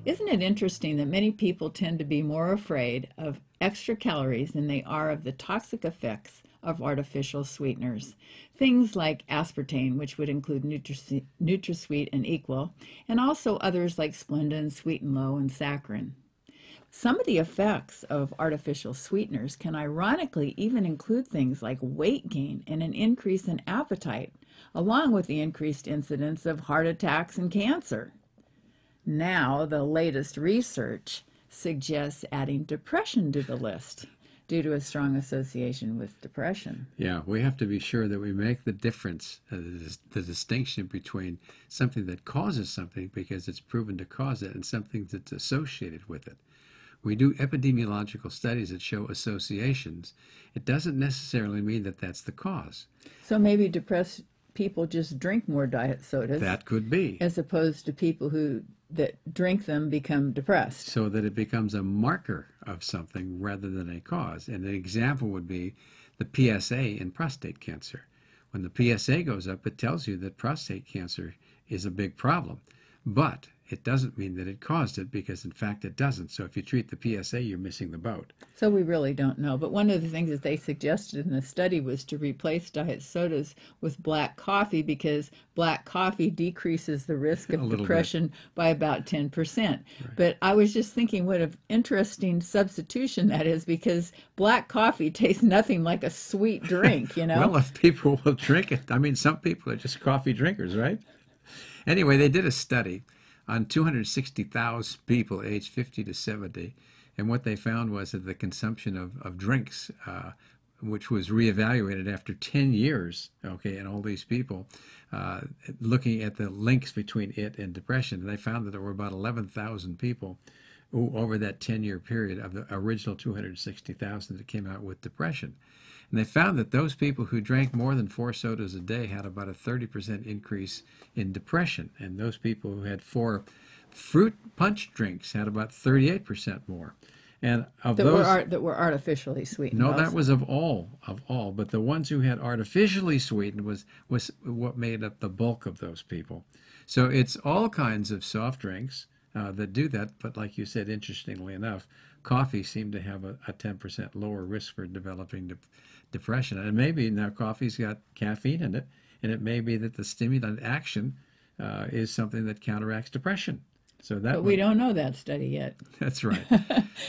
Isn't it interesting that many people tend to be more afraid of extra calories than they are of the toxic effects of artificial sweeteners? Things like aspartame, which would include NutraSweet and Equal, and also others like Splenda and Sweet and Low and saccharin. Some of the effects of artificial sweeteners can ironically even include things like weight gain and an increase in appetite, along with the increased incidence of heart attacks and cancer. Now, the latest research suggests adding depression to the list due to a strong association with depression. Yeah, we have to be sure that we make the difference, the distinction between something that causes something because it's proven to cause it and something that's associated with it. We do epidemiological studies that show associations. It doesn't necessarily mean that that's the cause. So maybe depressed people just drink more diet sodas. That could be. As opposed to people that drink them become depressed. So that it becomes a marker of something rather than a cause. And an example would be the PSA in prostate cancer. When the PSA goes up, it tells you that prostate cancer is a big problem. But it doesn't mean that it caused it, because in fact it doesn't. So if you treat the PSA, you're missing the boat. So we really don't know. But one of the things that they suggested in the study was to replace diet sodas with black coffee, because black coffee decreases the risk of depression by about 10%. Right. But I was just thinking what an interesting substitution that is, because black coffee tastes nothing like a sweet drink, you know? Well, if people will drink it, I mean, some people are just coffee drinkers, right? Anyway, they did a study on 260,000 people aged 50 to 70, and what they found was that the consumption of drinks, which was reevaluated after 10 years, okay, in all these people, looking at the links between it and depression, and they found that there were about 11,000 people who, over that 10-year period of the original 260,000 that came out with depression. And they found that those people who drank more than 4 sodas a day had about a 30% increase in depression. And those people who had 4 fruit punch drinks had about 38% more. And of those that were artificially sweetened. No, also. that was of all. But the ones who had artificially sweetened was what made up the bulk of those people. So it's all kinds of soft drinks that do that. But like you said, interestingly enough, coffee seemed to have a 10% lower risk for developing depression. And maybe now coffee's got caffeine in it, and it may be that the stimulant action is something that counteracts depression. So that but we don't know that study yet. That's right.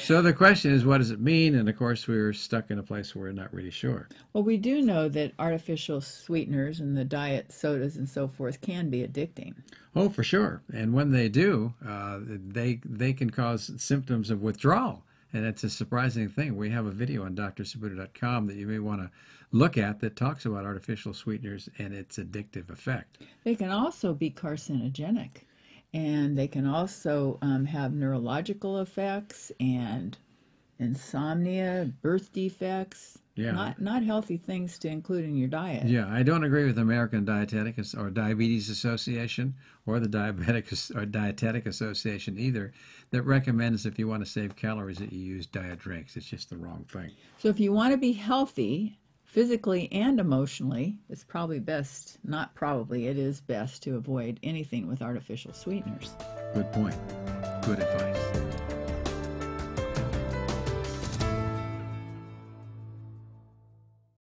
So the question is, what does it mean? And of course, we're stuck in a place where we're not really sure. Well, we do know that artificial sweeteners and the diet sodas and so forth can be addicting. Oh, for sure. And when they do, they can cause symptoms of withdrawal. And it's a surprising thing. We have a video on drsabuto.com that you may want to look at that talks about artificial sweeteners and its addictive effect. They can also be carcinogenic. And they can also have neurological effects and insomnia, birth defects. Yeah. Not healthy things to include in your diet. Yeah, I don't agree with the American Diabetes Association or the Dietetic Association either, that recommends if you want to save calories that you use diet drinks. It's just the wrong thing. So if you want to be healthy, physically and emotionally, it's probably best, not probably, it is best to avoid anything with artificial sweeteners. Good point. Good advice.